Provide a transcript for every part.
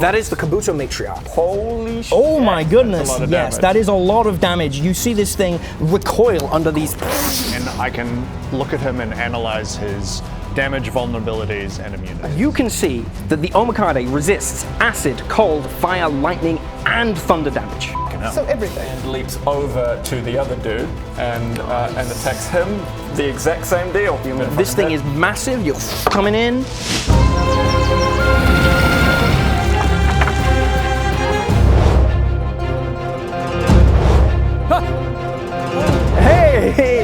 That is the Kabuto matriarch. Holy shit. Oh my goodness, That's a lot of yes, damage. that is a lot of damage. You see this thing recoil under these... And I can look at him and analyze his damage, vulnerabilities, and immunity. You can see that the Omakade resists acid, cold, fire, lightning, and thunder damage. So everything. And leaps over to the other dude and attacks him. The exact same deal. This thing is massive, you're coming in. Hey!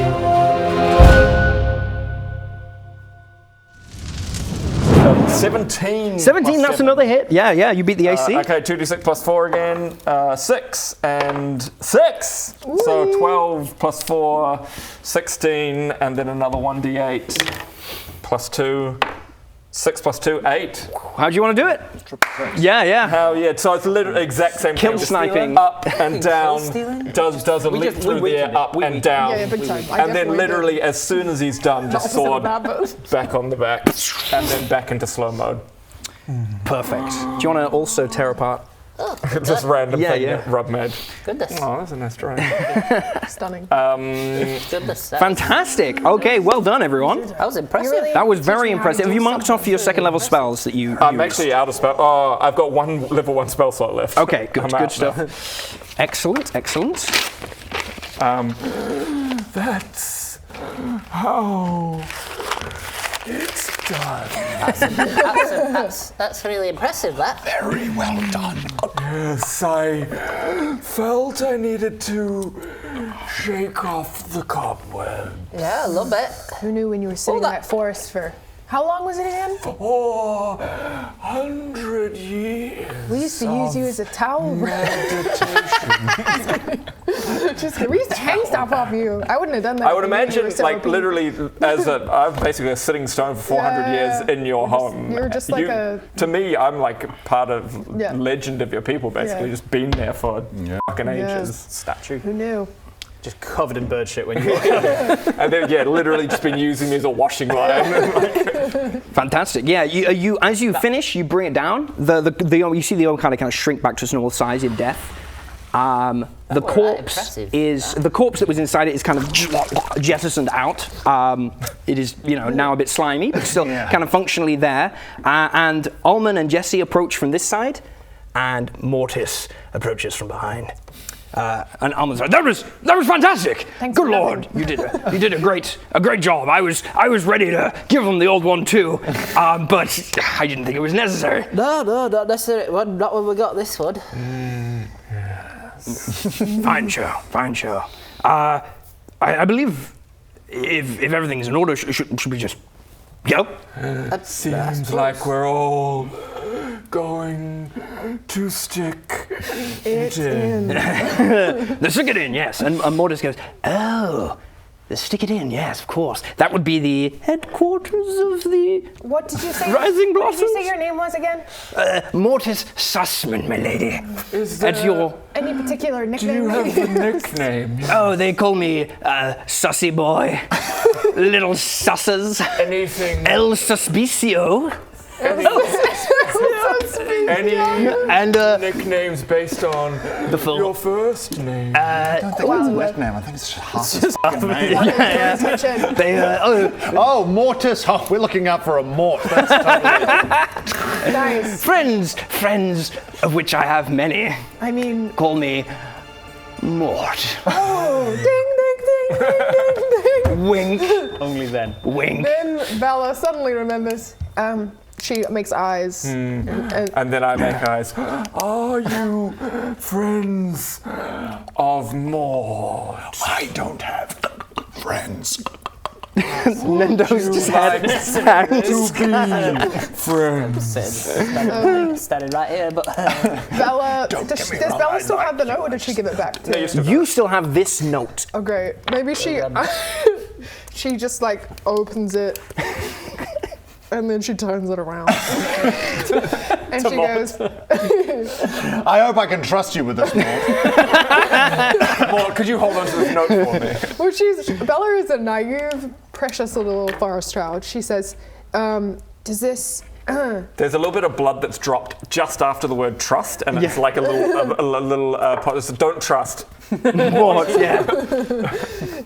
17. 17, that's another hit. Yeah, you beat the AC. Okay, 2d6 plus 4 again. 6 and 6. Whee! So 12 plus 4, 16, and then another 1d8 plus 2. 6 plus 2, 8. How do you want to do it? Yeah. Hell yeah. So it's literally exact same Kill thing. sniping. Up and down. Does a leap through the air, up and down. Yeah, big time. And then literally as soon as he's done, just sword back on the back. And then back into slow mode. Perfect. Do you want to also tear apart? Just random thing. Yeah. Rub med. Goodness. Oh, that's a nice drawing. Stunning. Goodness. Fantastic. Okay, well done, everyone. That was impressive. Really That was very impressive. Have you marked off your second level spells that you I'm used? actually out of spell. Oh, I've got one level 1 spell slot left. Okay, good I'm out stuff. Excellent. That's how it's done. That's really impressive, that. Very well done. Yes, I felt I needed to shake off the cobweb. Yeah, a little bit. Who knew when you were sitting in that forest for... How long was it again? 400 years. We used to use you as a towel. Meditation. We used to hang stuff off you. I wouldn't have done that. I would when you imagine, were so like, OP. literally, I'm basically a sitting stone for 400 years in your home. You're just like To me, I'm like part of Yeah. legend of your people, basically, Yeah. just been there for fucking ages. Statue. Who knew? Just covered in bird shit when you walk out. And then, literally just been using me as a washing line. Fantastic. Yeah, you as you finish, you bring it down. You see the Omakade kind of shrink back to its normal size in death. The corpse the corpse that was inside it is kind of jettisoned out. It is now a bit slimy, but still kind of functionally there. And Ullman and Jesse approach from this side, and Mortis approaches from behind. And Ullman's like, that was fantastic. Thanks Good for Lord, you did a great job. I was ready to give them the old one too, but I didn't think it was necessary. No, not necessarily. Well, not when we got this one. Fine show. I believe if everything's in order, should we just go? Seems like we're all going to stick it in. The stick it in, yes. And Mortis goes, oh, the stick it in, yes, of course. That would be the headquarters of the What did you say? Rising What did you Blossoms. say your name was again? Mortis Sussman, my lady. Is That's your... Any particular Do nickname? you have the nickname? Oh, they call me Sussy Boy. Little Susses. Anything? El Suspicio. Any And nicknames based on the film. your first name? I don't think it's a nickname. I think it's just half his fucking name. They, Oh, Mortis. Oh, we're looking out for a Mort. That's totally... Nice. friends of which I have many, I mean, call me Mort. oh, ding, ding, ding, ding, ding, ding. Wink, Only then. wink. Then Bella suddenly remembers. She makes eyes. And And then I make eyes. Are you friends of more? I don't have friends. Nendo's just had Friends. Standing right here, but Bella, Don't does get me Bella wrong, still I have the note, or did she give it back to you? You still have this note. Oh, great. Maybe she she just like opens it and then she turns it around. And she goes, I hope I can trust you with this, Mort. Well, could you hold on to this note for me? well, Bella is a naive, precious little forest child. She says, does this There's a little bit of blood that's dropped just after the word trust, and it's like a little part. So don't trust. What? Yeah.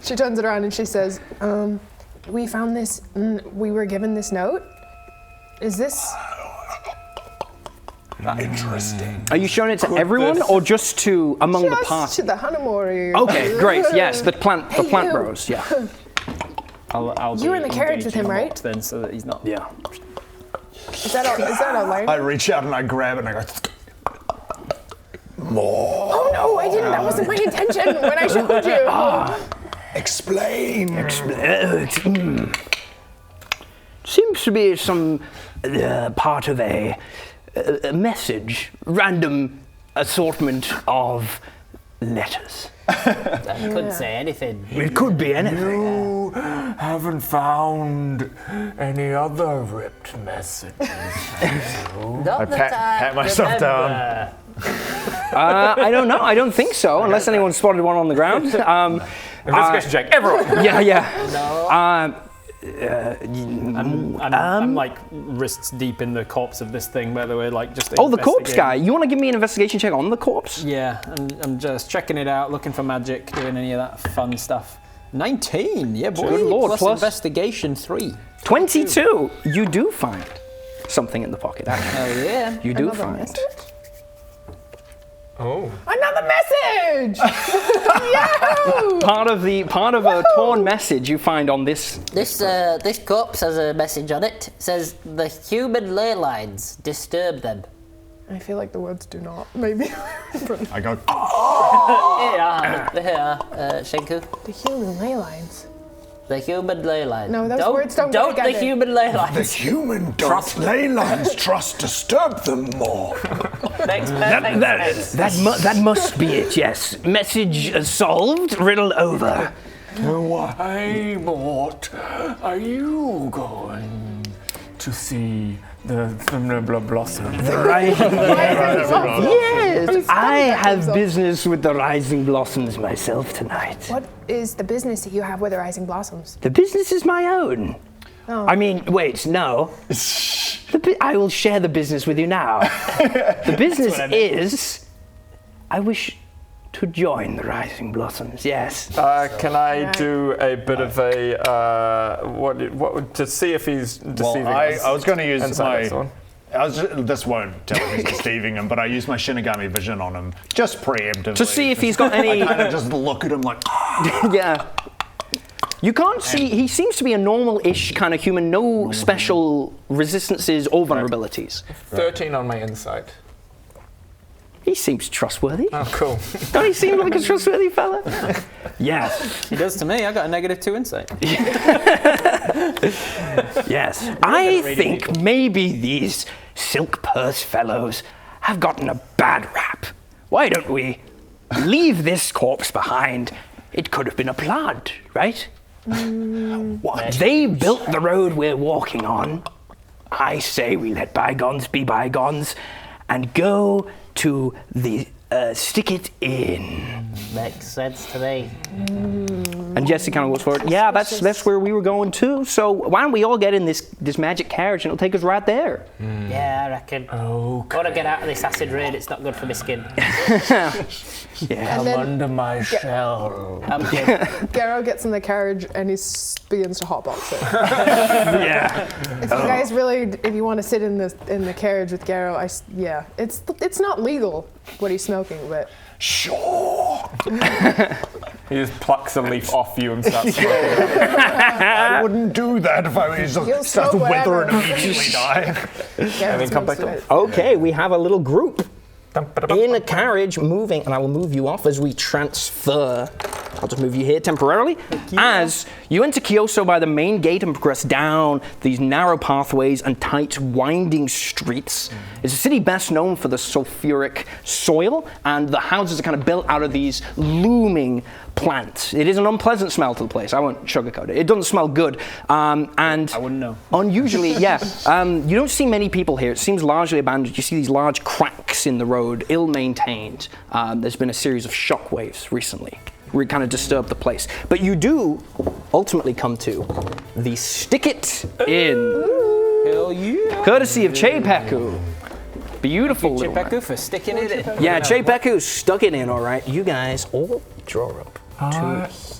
She turns it around and she says, we found this, we were given this note. Is this... Interesting. Are you showing it to everyone or just to among the Just party? to the Hanamori. Okay, great. Yes, the plant you. bros. Yeah. I'll You were in the carriage with him, engaging right? Then, so that he's not. Yeah. Is that a line? I reach out and I grab it and I go, more. Oh no, I didn't. That wasn't my intention when I showed you. Explain. Seems to be some part of a message, random assortment of letters. Couldn't say anything. It could be anything. You haven't found any other ripped messages. Not that I pat myself down. remember. I don't know. I don't think so, unless anyone spotted one on the ground. Investigation check, everyone. Yeah. I'm like wrists deep in the corpse of this thing, by the way, like just. Oh, the corpse guy. investigating. You want to give me an investigation check on the corpse? Yeah, I'm just checking it out, looking for magic, doing any of that fun stuff. 19, yeah, boy. Good lord, plus plus- investigation 3. 22. You do find something in the pocket. Actually. Oh yeah. You do Another find. message? Oh. Another message! Yahoo! Part of a torn message you find on this. This corpse has a message on it. It says, the human leylines, disturb them. I feel like the words do not. Maybe. I go, Here, Shenku. The human ley lines. The human leylines. No, those words don't go Don't the together. human leylines. the human don't ley lines trust disturb them more. Makes perfect sense. That must be it. Yes. Message solved. Riddle over. Why, Mort, are you going to see the blossom? The rising. Yes, I have himself. business with the rising blossoms myself tonight. What is the business that you have with the Rising Blossoms? The business is my own. Oh. I mean, wait, no. I will share the business with you now. The business is, I wish to join the Rising Blossoms. Yes. Can I do a bit of a to see if he's deceiving us? I was going to use Inside this my. one. This won't tell him he's deceiving him, but I use my Shinigami vision on him just preemptively. To see if he's got any. I kind of just look at him like, Yeah. You can't see. He seems to be a normal-ish kind of human. No special resistances or vulnerabilities. 13 on my insight. He seems trustworthy. Oh, cool. Don't he seem like a trustworthy fella? Yes. He does to me. I got a -2 insight. Yes. I think maybe these silk purse fellows have gotten a bad rap. Why don't we leave this corpse behind? It could have been a plant, right? What? They built the road we're walking on. I say we let bygones be bygones and go to the stick it in. Makes sense to me. And Jesse kind of looks forward. Yeah, that's where we were going too. So why don't we all get in this magic carriage and it'll take us right there. Yeah, I reckon. Gotta get out of this acid rain, it's not good for my skin. Yeah. And then Under my shell. Garo gets in the carriage and he begins to hotbox it. Yeah. If you guys really, if you want to sit in the carriage with Garo, it's not legal what he's smoking, but sure. He just plucks a leaf off you and starts smoking. I wouldn't do that if I was You'll just start to smoke wither whatever. and immediately die. Garo then come smokes back it. Okay, we have a little group in a carriage moving, and I will move you off as we transfer. I'll just move you here temporarily. As you enter Koso by the main gate and progress down these narrow pathways and tight, winding streets, it's a city best known for the sulfuric soil, and the houses are kind of built out of these looming plants. It is an unpleasant smell to the place. I won't sugarcoat it. It doesn't smell good. And I wouldn't know. unusually, yeah. You don't see many people here. It seems largely abandoned. You see these large cracks in the road, ill-maintained. There's been a series of shockwaves recently. We kind of disturb the place. But you do ultimately come to the Stick It In. Hell yeah. Courtesy of Chepeku. Beautiful little man. Chepeku for sticking it in. Yeah, Chepeku stuck it in, all right. You guys all draw up.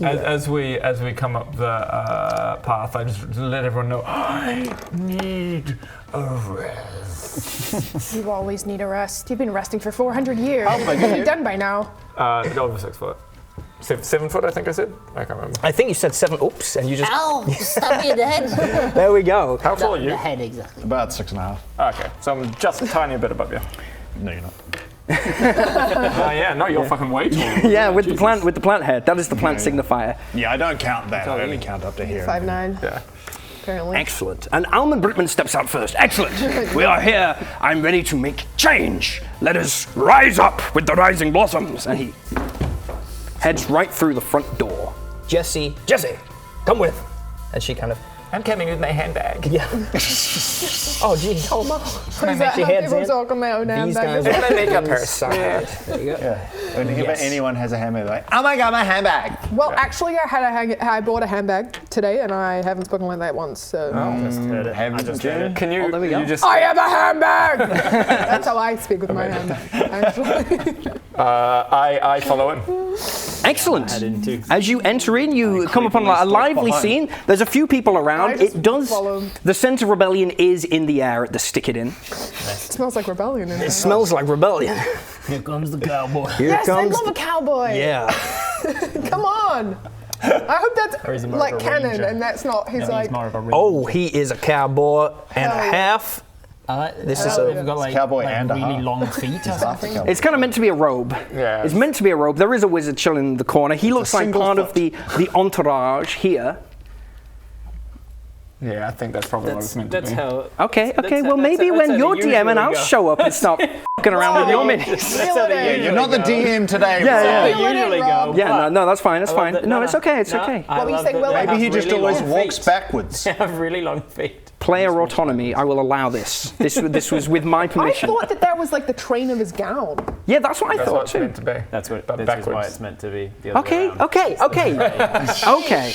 As we come up the path, I just let everyone know I need a rest. You always need a rest. You've been resting for 400 years. How big are you? You're done by now. Over 6 foot. 7 foot, I think I said. I can't remember. I think you said 7. Oops, and you just. Ow! Stab me in the head. There we go. How tall are you? The head, exactly. About 6.5. Okay, so I'm just a tiny bit above you. No, you're not. Yeah, no, you're fucking way taller. Yeah, with the plant head. That is the plant signifier. Yeah, I don't count that. I only count up to here. 5'9". Yeah. Apparently. Excellent. And Almond Brickman steps out first. Excellent. We are here. I'm ready to make change. Let us rise up with the rising blossoms. And he heads right through the front door. Jesse, come with. And she kind of. I'm coming with my handbag. Yeah. Oh, geez. Oh, no. Is that how people talk about now? These guys It's my makeup person. Yeah. There you go. Yeah. Whenever anyone has a handbag, they're like, oh my god, my handbag. Well, actually, I bought a handbag today, and I haven't spoken like that once. So. Can you? there we go. You just? I have a handbag. That's how I speak with my handbag. Actually. I follow him. Excellent. As you enter in, you come upon a lively scene. There's a few people around. I just It does. follow. The scent of rebellion is in the air at the Stick It In. It smells like rebellion in It here. smells like rebellion. Here comes the cowboy. Here Yes, comes. I love a cowboy. Yeah. Come on. I hope Or is that's he more like of a canon, ranger? and that's not his He's like. more of a ranger. Oh, he is a cowboy and a Hell yeah. half. This is They've got like, Cowboy like and a really half. long feet or something. It's kind of meant to be a robe. Yeah. It's meant to be a robe. There is a wizard chilling in the corner. He looks like single part of foot. the entourage here. Yeah, I think that's probably what it's meant to That's be. how. Okay. Well, that's maybe how when they you're usually DMing, I'll go. show up and start fucking around with your minis. You're not the DM today. Yeah, bro. yeah. They Reel it in, usually Rob. go. Yeah, no, that's fine. That's I love fine. that- No, it's okay. It's no, okay. I What were you love saying, that Will? they Maybe have he just really always long walks feet. backwards. They have really long feet. Player autonomy. I will allow this. This was with my I permission. thought that was like the train of his gown. Yeah, that's what I That's what thought it's too. meant to be. That's what. But This is backwards. why it's meant to be. The other Okay, way around. okay.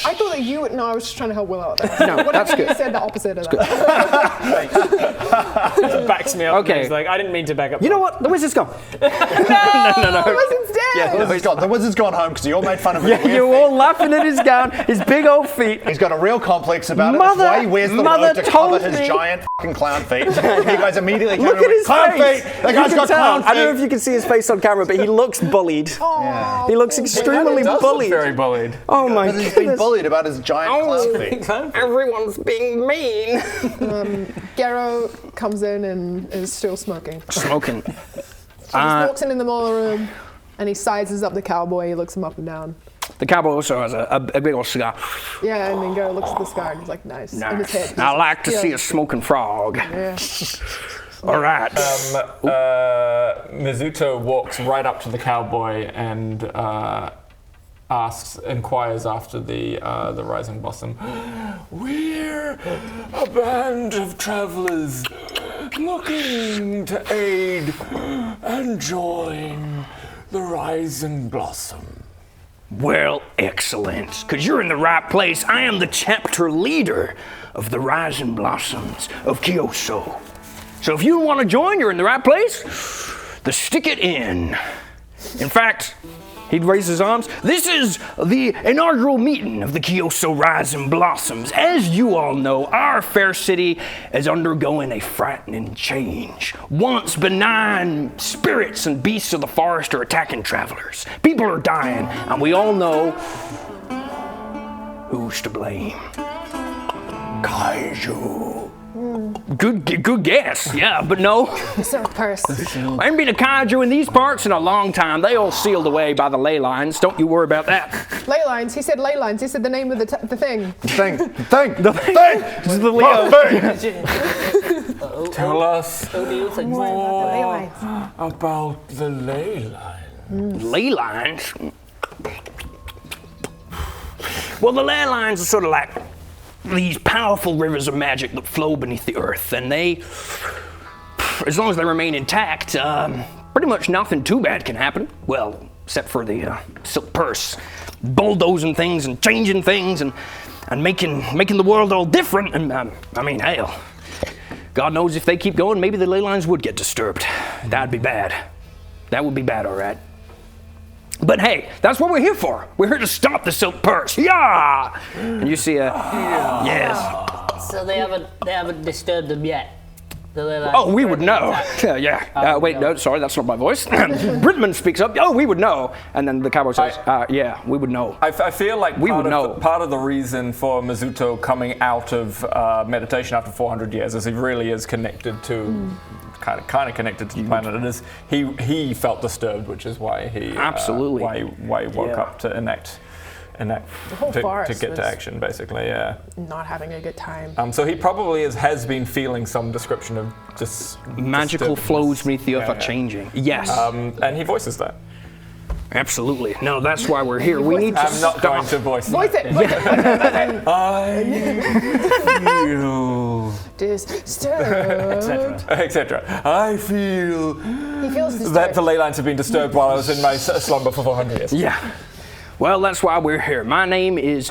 I thought that you. No, I was just trying to help Will out there. No, Whatever that's you good. said, the opposite of that. It backs me up. Okay. And he's like, I didn't mean to back up. You know what? The wizard's gone. No, Wilson's dead. The wizard's gone home because you all made fun of his Yeah, weird you're feet. all laughing at his gown, his big old feet. He's got a real complex about it. Mother- That's why he wears the Mother robe to cover told his me. giant fucking clown feet. You guys immediately Look came at in his with clown face. feet. That You guy's can got tell. clown feet. I don't know if you can see his face on camera, but he looks bullied. Aw. He looks extremely Does look bullied. very bullied. Oh my He's been goodness. bullied about his giant clown feet. Everyone's being mean. Garrow comes in and is still smoking. Smoking. He just walks in the middle of the room, and he sizes up the cowboy. He looks him up and down. The cowboy also has a big old cigar. Yeah, and then Garrow looks at the cigar and he's like, nice. In his head. I like to Yeah. see a smoking frog. Yeah. All right. Mizuto walks right up to the cowboy and inquires after the rising blossom. We're a band of travelers looking to aid and join the rising blossom. Well, excellent, because you're in the right place. I am the chapter leader of the Rising Blossoms of Koso. So if you want to join, you're in the right place. The Stick It In. In fact, he'd raise his arms. This is the inaugural meeting of the Koso Rising Blossoms. As you all know, our fair city is undergoing a frightening change. Once benign spirits and beasts of the forest are attacking travelers. People are dying, and we all know who's to blame. Kaiju. Good guess, yeah, but no. So purse. I haven't been a kaiju in these parts in a long time. They all sealed away by the ley lines. Don't you worry about that. Ley lines. He said ley lines. He said the name of the thing. Thing. This is the Leo. Tell us Ley lines. about the ley line. Ley lines? Well, the ley lines are sort of like these powerful rivers of magic that flow beneath the earth, and they, as long as they remain intact, pretty much nothing too bad can happen. Well, except for the silk purse, bulldozing things and changing things and making the world all different. And I mean, hell, God knows if they keep going, maybe the ley lines would get disturbed. That'd be bad. That would be bad, all right. But hey, that's what we're here for. We're here to stop the silk purse. Yeah! And you see a yes. So they haven't disturbed them yet. The ley lines Oh, we would know. intact. Yeah. Wait, no, sorry, that's not my voice. Britman speaks up. Oh, we would know. And then the cowboy says, yeah, we would know. I feel like We would know. part of the reason for Mizuto coming out of meditation after 400 years is he really is connected to, kind of connected to the planet. It is he felt disturbed, which is why he Absolutely. why he woke up to enact whole to forest get was- to action, basically. Yeah. Not having a good time. So he probably has been feeling some description of just Magical disturbance. flows beneath the earth Yeah, are yeah. changing. Yes, And he voices that. absolutely. No, that's why we're here. We need to I'm not stop. going to voice Voice that. it! Voice it! I feel, Disturbed. etc. I feel He feels disturbed. that the ley lines have been disturbed while I was in my slumber for 400 years. Yeah. Well, that's why we're here. My name is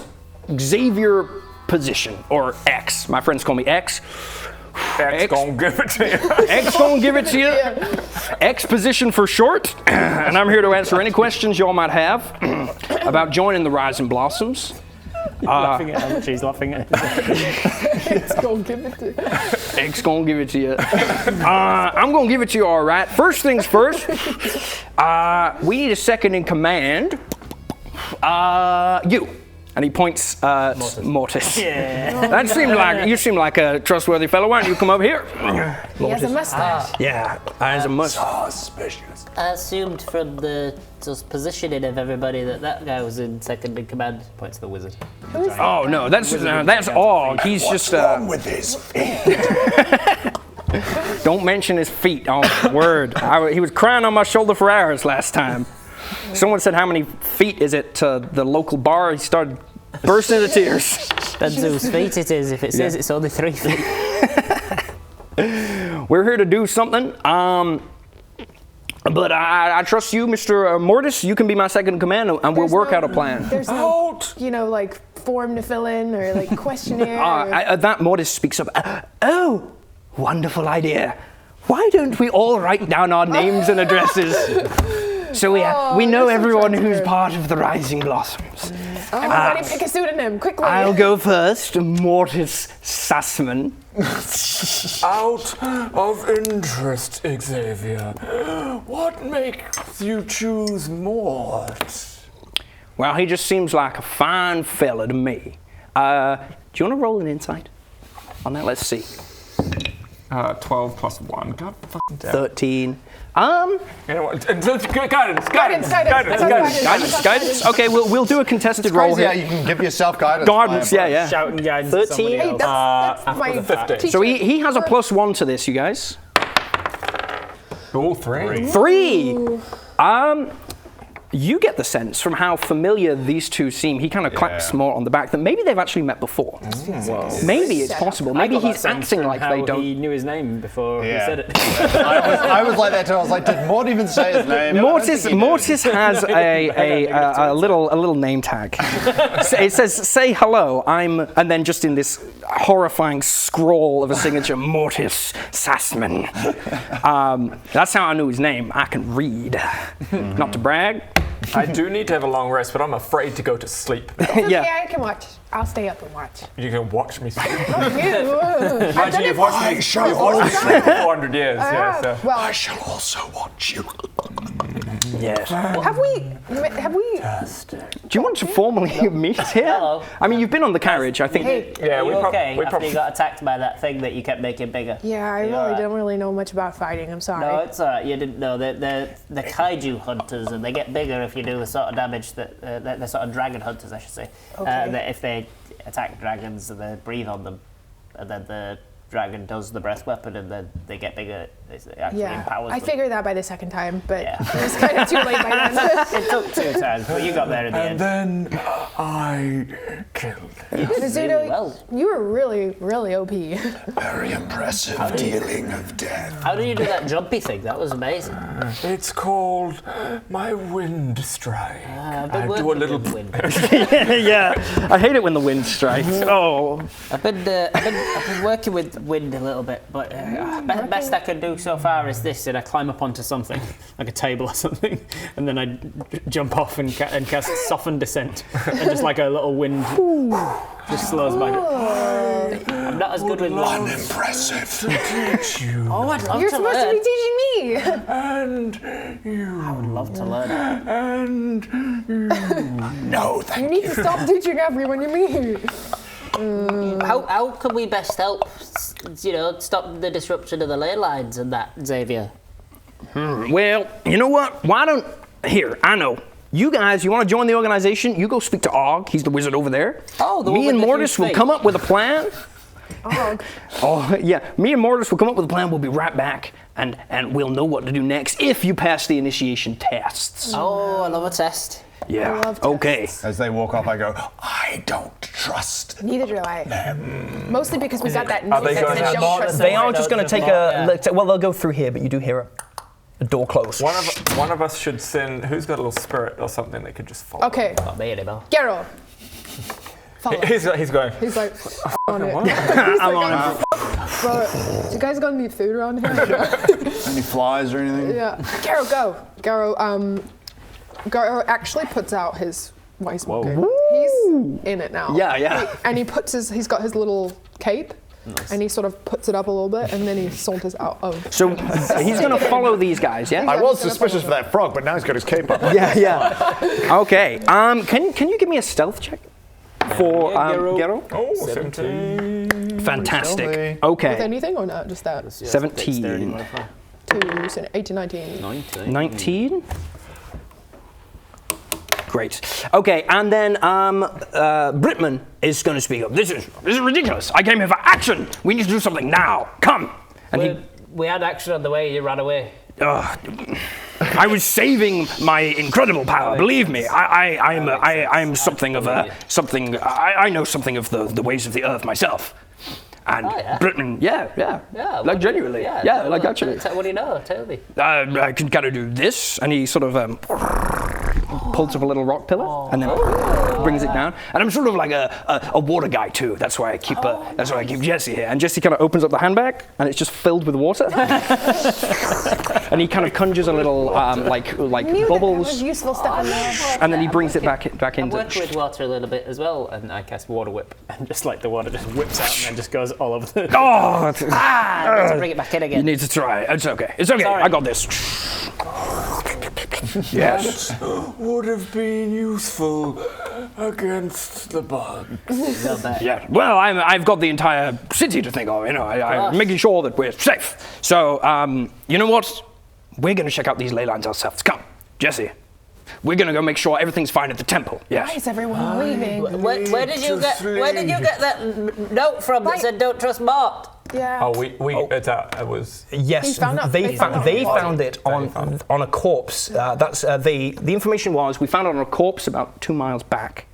Xavier Position, or X. My friends call me X. X gonna give it to you. X gonna give it to you. X Position for short. And I'm here to answer any questions y'all might have about joining the Rising Blossoms. Laughing at him. She's laughing at him. It's gonna give it to X gonna give it to you. I'm gonna give it to you all right. First things first. We need a second in command. You. And he points Mortis. Yeah. That seemed like you seem like a trustworthy fellow. Why don't you come up here? He has a mustache. Yeah, as a must. Suspicious. I assumed from the just positioning of everybody that guy was in second in command. Points to the wizard. Oh no, that's Og. He's just. Wrong with his feet? Don't mention his feet. Oh my word! He was crying on my shoulder for hours last time. Someone said, "How many feet is it to the local bar?" He started bursting into tears. Depends whose feet it is. If it says it's only 3 feet. We're here to do something. But I trust you, Mr. Mortis. You can be my second in command, and we'll work out a plan. There's no, like form to fill in or like questionnaire. That Mortis speaks up. Oh, wonderful idea. Why don't we all write down our names and addresses? So we know everyone who's part of the Rising Blossoms. Everybody pick a pseudonym, quickly. I'll go first, Mortis Sussman. Out of interest, Xavier, what makes you choose Mort? Well, he just seems like a fine fella to me. Do you want to roll an insight on that? Let's see. 12 plus 1. God fucking damn. 13. You know what? Guidance. Guidance. Okay, we'll do a contested roll Crazy how here. you can give yourself guidance. Guidance, yeah. Shouting guidance at 13? somebody Hey, else. that's my 15. teacher. So he has a +1 to this, you guys. Oh, 3. 3. You get the sense from how familiar these two seem. He kind of claps more on the back that maybe they've actually met before. Maybe it's possible. Maybe he's acting like they don't. He knew his name before he Yeah. said it. I was like that too. I was like, did Mort even say his name? Mortis has a little name tag. It says "Say hello." And then just in this horrifying scrawl of a signature, Mortis Sassman. That's how I knew his name. I can read. Not to brag. I do need to have a long rest, but I'm afraid to go to sleep. Yeah. Okay, I can watch. I'll stay up and watch. You can watch me sleep. Imagine You've watched me sleep for 400 years. Yeah, so. Well, I shall also watch you. Yes. have we? Do you want to formally meet here? Hello. I mean, you've been on the carriage. I think. Hey. Yeah, Are we you prob- okay? we After probably. you got attacked by that thing that you kept making bigger. Yeah, I You're really alright. don't really know much about fighting. I'm sorry. No, it's alright. You didn't know. They're kaiju hunters, and they get bigger if you do the sort of damage that they're sort of dragon hunters, I should say. Okay. That if they attack dragons and they breathe on them, and then the dragon does the breath weapon, and then they get bigger It actually empowers I them. figured that by the second time, but Yeah. it was kind of too late by then. It took 2 times, but you got there in the end. And then I killed him. Mizuno, really well. you were really, really OP. Very impressive dealing of death. How did you do that jumpy thing? That was amazing. It's called my wind strike. I've I been do a working little. with wind. Yeah, I hate it when the wind strikes. Oh. I've been working with wind a little bit, but best I can do so far is this, and I climb up onto something, like a table or something, and then I jump off and cast Soften Descent, and just like a little wind just slows back. I'm not as good with wind. Unimpressive. Teach you. Oh, I'd love You're to supposed to learn. be teaching me. And you. I would love to learn. And you. No, You thank need to stop teaching everyone you meet. How can we best help, stop the disruption of the ley lines and that, Xavier? Well, you know what? Why don't... Here, I know. You guys, you want to join the organization? You go speak to Og. He's the wizard over there. Oh, the one Me with and the Mortis huge will feet. come up with a plan. Og. Oh, yeah. Me and Mortis will come up with a plan. We'll be right back. And we'll know what to do next if you pass the initiation tests. Oh, I love a test. Yeah. love Okay. As they walk off, I go, I don't trust Neither do I. Mostly because we got that Are they note that going said to don't mod trust They them. are just going to take well, they'll go through here, but you do hear a door close. One of us should send. Who's got a little spirit or something that could just follow? Okay, Not me anymore. Geralt. Follow. He's going. He's like, on it. I'm on it. But you guys gonna need food around here? any flies or anything. Yeah. Geralt, go. Geralt actually puts out his Weissmucker. He's in it now. Yeah. And he's got his little cape. Nice. And he sort of puts it up a little bit, and then he saunters out of. So he's going to follow these guys, yeah? I was suspicious for that frog, but now he's got his cape up. Yeah. Okay. Can you give me a stealth check for Geralt? Oh, 17. Fantastic. With Okay. anything or not? Just that? 17. 18, 19. 19. Great. Okay, and then Britman is going to speak up. This is ridiculous. I came here for action. We need to do something now. Come. And We had action on the way. You ran away. I was saving my incredible power. Believe me, I'm something of a something. I know something of the ways of the earth myself. And Britman, yeah, like genuinely, like actually. What do you know? Tell me. I can kind of do this, and he sort of pulls up a little rock pillar, and then brings it down. And I'm sort of like a water guy too. That's why I keep Jesse here. And Jesse kind of opens up the handbag, and it's just filled with water. And he kind of conjures a little like bubbles, Useful stuff in there. and then he brings it back I into. work with water a little bit as well, and I cast Water Whip, and just like the water just whips out and then just goes all over the. Oh, I need to bring it back in you again. need to try. It's okay. It's okay. Sorry. I got this. Yes. Would have been useful against the bug. Yeah. Well, I've got the entire city to think of. I'm making sure that we're safe. So, you know what? We're going to check out these ley lines ourselves. Come, Jesse. We're going to go make sure everything's fine at the temple. Yes. Why is everyone leaving? Where did you get that note from that said "Don't trust Mort"? Yeah. Oh, it's out. It was. Yes, they found it on a corpse. That's the information was we found it on a corpse about 2 miles back.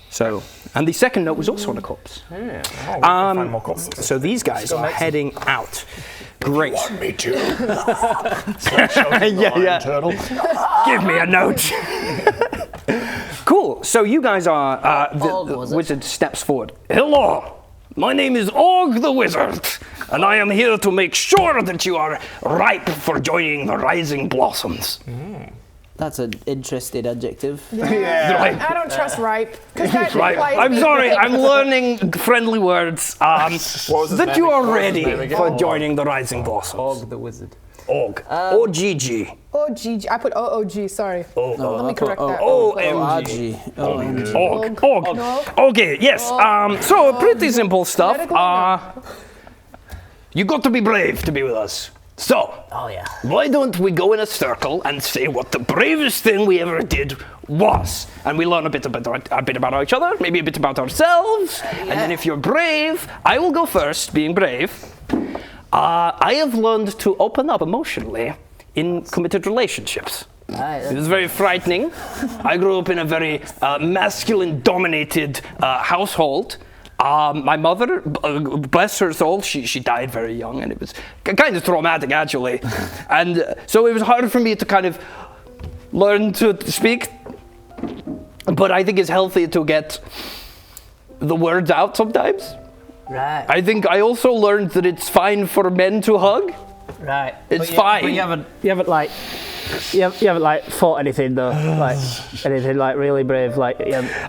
So, and the second note was also on a corpse. Yeah. Oh, we can find more corpses. So these guys are heading out. Great. Want me to? Yeah. Turtle. Give me a note. Cool. So you guys are the wizard steps forward. Hello. My name is Og the Wizard, and I am here to make sure that you are ripe for joining the Rising Blossoms. That's an interesting adjective. Right. I don't trust ripe. Right. I'm sorry, I'm learning friendly words. That you are ready for joining the Rising Blossoms. Og the wizard. Og. O-G-G. OG. I put OOG, sorry. Let me correct that. O-M-G. OMG. Og. No. Okay, yes. So pretty simple stuff. You got to be brave to be with us. So, why don't we go in a circle and say what the bravest thing we ever did was? And we learn a bit about each other, maybe a bit about ourselves. And then if you're brave, I will go first, being brave. I have learned to open up emotionally in committed relationships. It was very frightening. I grew up in a very masculine-dominated household. My mother, bless her soul, she died very young, and it was kind of traumatic, actually. And so it was hard for me to kind of learn to speak. But I think it's healthy to get the words out sometimes. Right. I think I also learned that it's fine for men to hug. Right. It's fine. But you haven't like fought anything though, like anything like really brave, like.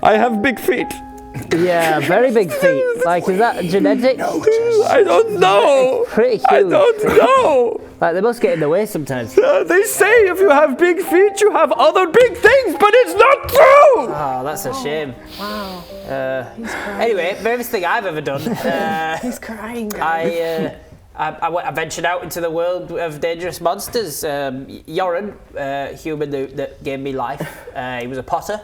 I have big feet. Yeah, very big feet. Like, is that genetic? I don't know. Pretty huge. I don't know. Like, they must get in the way sometimes. They say if you have big feet, you have other big things, but it's not true. Oh, that's a shame. Wow. Anyway, bravest thing I've ever done. He's crying, guys. I ventured out into the world of dangerous monsters. Yoren, human that gave me life, he was a potter.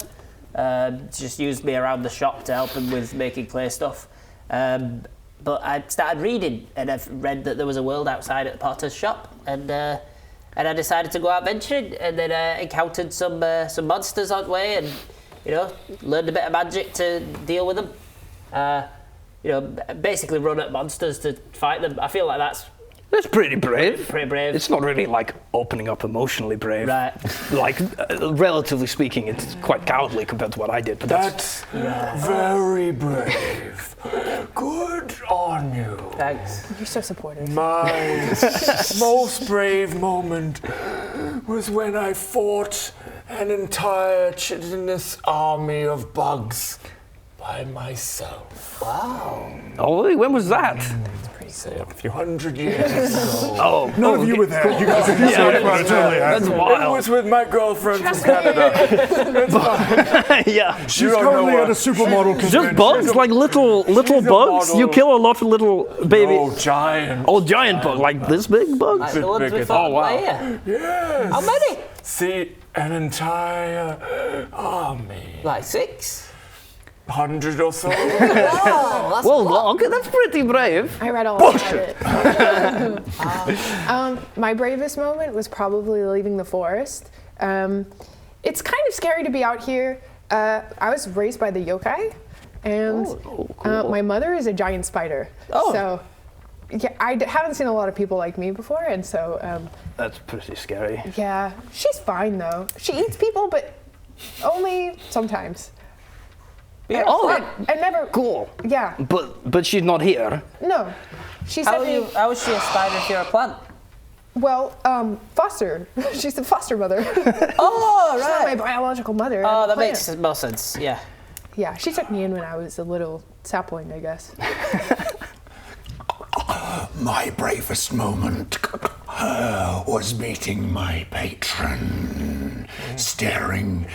Just used me around the shop to help him with making clay stuff. But I started reading, and I've read that there was a world outside at the potter's shop, and I decided to go out venturing, and then encountered some monsters on the way, and learned a bit of magic to deal with them. Basically run at monsters to fight them. I feel like that's pretty brave. Pretty brave. It's not really like opening up emotionally brave. Right. Like, relatively speaking, it's quite cowardly compared to what I did. But That's very brave. Good on you. Thanks. You're so supportive. My most brave moment was when I fought an entire chitinous army of bugs by myself. Wow. Oh, when was that? Say a few hundred years ago. Oh, None of you were there. You guys that's It wild. was with my girlfriend from Canada. It's fine. Yeah. She's currently at a supermodel convention. Just bugs, like little She's a bugs. model. You kill a lot of little baby. Oh, giant. Oh, giant bug, like this big bug. Like the ones we big- fought oh, wow. later. Yes. How many? See, an entire army. Like 6? 100 or so. Oh, that's Well, okay, that's pretty brave. I read all about it. My bravest moment was probably leaving the forest. It's kind of scary to be out here. I was raised by the yokai, and my mother is a giant spider. Oh. So, yeah, I haven't seen a lot of people like me before, and so, That's pretty scary. yeah, she's fine though. She eats people, but only sometimes. Yeah. I never. Cool. Yeah. But she's not here. No. She How said how is she a spider if you're a plant? well, foster. She's the foster mother. Oh, She's not my right. biological mother. Oh, I'm a that plant. makes more sense. Yeah. Yeah, she took me in when I was a little sapling, I guess. My bravest moment was meeting my patron, staring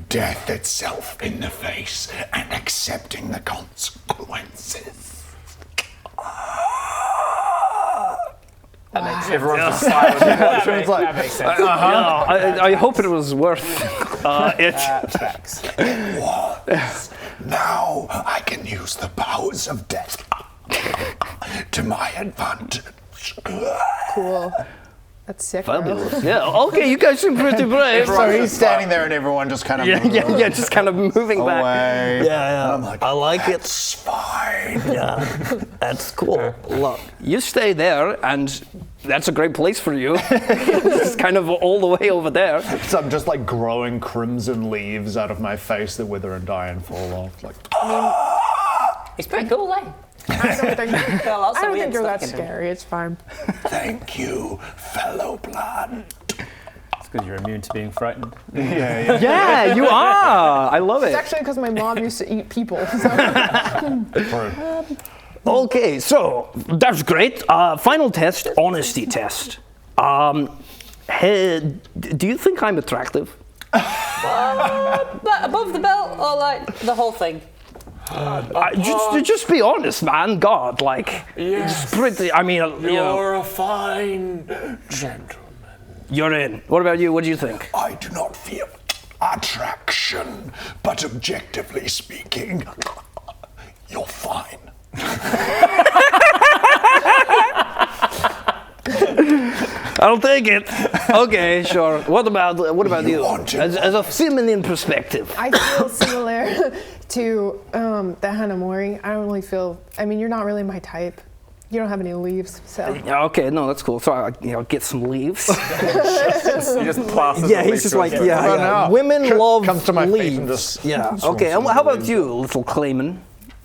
death itself in the face and accepting the consequences. Everyone's just silent. That makes sense. Yeah, I hope it was worth it. Facts. Now I can use the powers of death to my advantage. Cool. That's sick, bro. Fabulous. Yeah. Okay, you guys seem pretty brave. So he's standing there and everyone just kind of Yeah, just kind of moving back. away. Yeah. I'm like, I like it. it's fine. Yeah, that's cool. Look, you stay there, and that's a great place for you. It's kind of all the way over there. So I'm just like growing crimson leaves out of my face that wither and die and fall off. Like, It's pretty cool, eh? I don't think, Got lots I of don't weird think you're stuff that in there. scary. It's fine. Thank you, fellow plant. It's because you're immune to being frightened. Yeah, you are. I love It's it. actually because my mom used to eat people. So. Okay, so that's great. Final test, honesty test. Hey, do you think I'm attractive? Like above the belt or like the whole thing? Just be honest, man. God, like, Yes. it's pretty. I mean, You're a fine gentleman. you're in. What about you? What do you think? I do not feel attraction, but objectively speaking, you're fine. I'll take it. Okay, sure. What about you? want it. As a feminine perspective. I feel similar to the Hanamori. I don't really feel. I mean, you're not really my type. You don't have any leaves, so. Yeah, okay, no, that's cool. So I, get some leaves. He just plasters Yeah, the he's leaf just to like, his yeah, face. yeah. no. Women love Comes to my feet leaves. and just Yeah. swings Okay, and some how about leaves. you, little Clayman?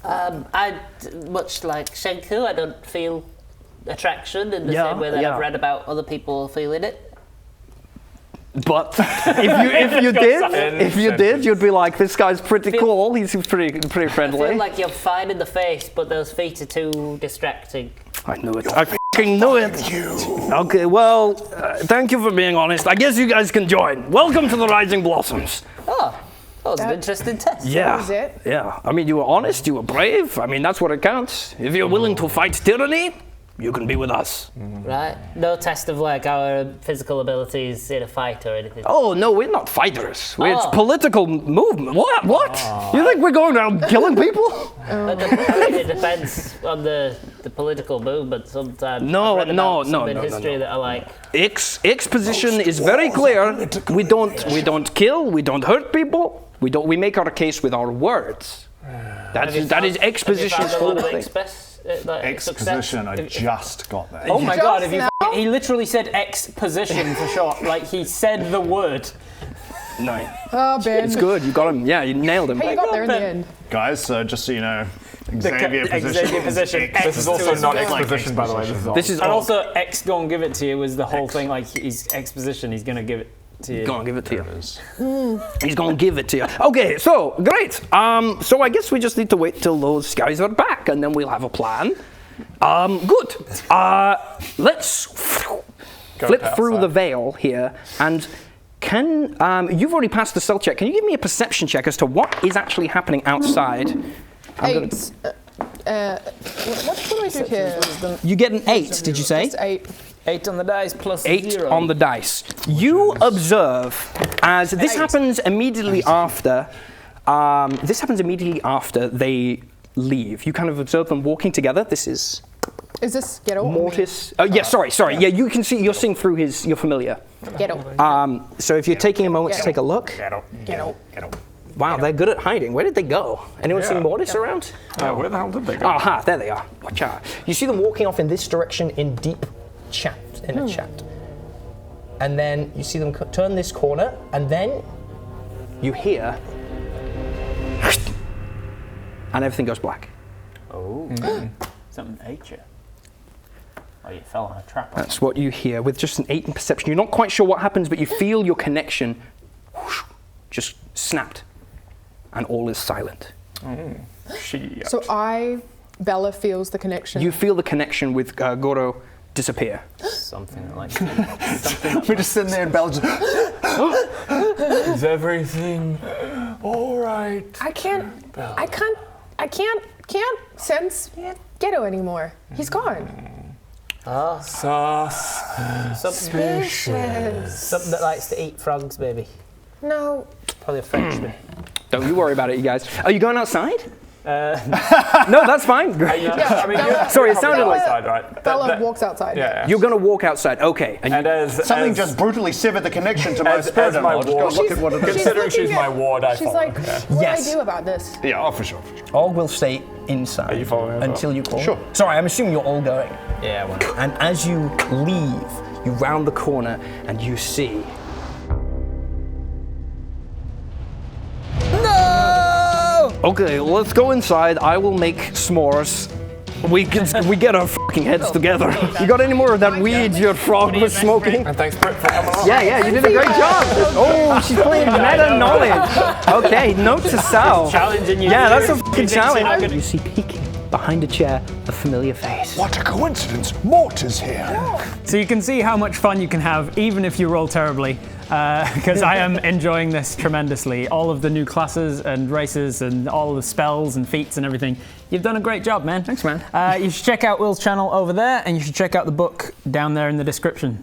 I, much like Shenku, I don't feel attraction in the Yeah, same way that yeah. I've read about other people feeling it. But if you did, you'd be like, this guy's pretty cool. He seems pretty I feel friendly. like you're fine in the face, but those feet are too distracting. I knew it. I fucking knew it. Okay, well, thank you for being honest. I guess you guys can join. Welcome to the Rising Blossoms. Oh, that was an interesting test. Yeah. was it? Yeah. I mean, you were honest. You were brave. I mean, that's what it counts. If you're willing to fight tyranny, you can be with us. Right? No test of like our physical abilities in a fight or anything. Oh no, we're not fighters. It's Oh. political movement. What? What? You think we're going around killing people? It depends on the political movement sometimes. No, I've read no, about some no, in no, no, history no. that are like, X position is very clear. We don't kill. We don't hurt people. We make our case with our words. That is X position's whole thing. Exposition, I just got that. Oh my Just god, if you now? he literally said exposition for short. Like he said the word. No, Oh, Ben. it's good. You got him. Yeah, you nailed him. How you got there in the end? Guys, so just so you know, Xavier position. This is also not exposition, by the way. This is And all. also, X gonna give it to you was the whole thing. Like he's exposition. He's gonna give it to you. Go on, give it to you. He's gonna give it to you. Okay, so great. So I guess we just need to wait till those guys are back, and then we'll have a plan. Good. Let's flip through the veil here, and can you've already passed the stealth check. Can you give me a perception check as to what is actually happening outside? I'm gonna- 8. What do I do here? You get an 8. Did you say? Just 8. 8 on the dice plus 8 0. on the dice. You observe as this happens immediately after. This happens immediately after they leave. You kind of observe them walking together. This is Is this ghetto? Mortis. Oh yeah, sorry. Yeah, you can see. You're seeing through your familiar. Ghetto. So if you're taking a moment to take a look. Ghetto. Wow, they're good at hiding. Where did they go? Anyone seen Mortis around? Where the hell did they go? Aha, there they are. Watch out. You see them walking off in this direction in deep chat, in a chat. And then you see them turn this corner, and then you hear, and everything goes black. Oh. Something ate you. Oh, you fell on a trap. That's what you hear with just an 8 in perception. You're not quite sure what happens, but you feel your connection whoosh, just snapped, and all is silent. So Bella feels the connection. You feel the connection with Goro disappear. Something like We're just sitting there in Belgium. Is everything all right? I can't sense Ghetto anymore. He's gone. suspicious. Something that likes to eat frogs, maybe. No. Probably a Frenchman. Don't you worry about it, you guys. Are you going outside? No, that's fine. Sorry, it sounded like outside, right? Bella walks outside. Yeah. you're going to walk outside. Okay. And And as Something just brutally severed the connection to my as spirit my animal. Just go ward. look at what it is. Considering she's looking my at- ward, I She's follow. like, Yeah. what Yes. do I do about this? Yeah, oh, for sure. all will stay inside Are you following as well? until you call. Sure. Sorry, I'm assuming you're all going. yeah. Well, And as you leave, you round the corner and you see. No! Okay, let's go inside. I will make s'mores. We get our fucking heads together. You got any more of that weed your frog was smoking? And thanks, Britt, for coming on. Yeah, you did a great job. Oh, she's playing meta knowledge. Okay, note to self. challenging you. Yeah, that's a You fucking think you're not challenge. gonna- You see peeking behind a chair a familiar face. What a coincidence. Mort is here. So you can see how much fun you can have even if you roll terribly, because I am enjoying this tremendously. All of the new classes and races and all the spells and feats and everything. You've done a great job, man. Thanks, man. You should check out Will's channel over there, and you should check out the book down there in the description.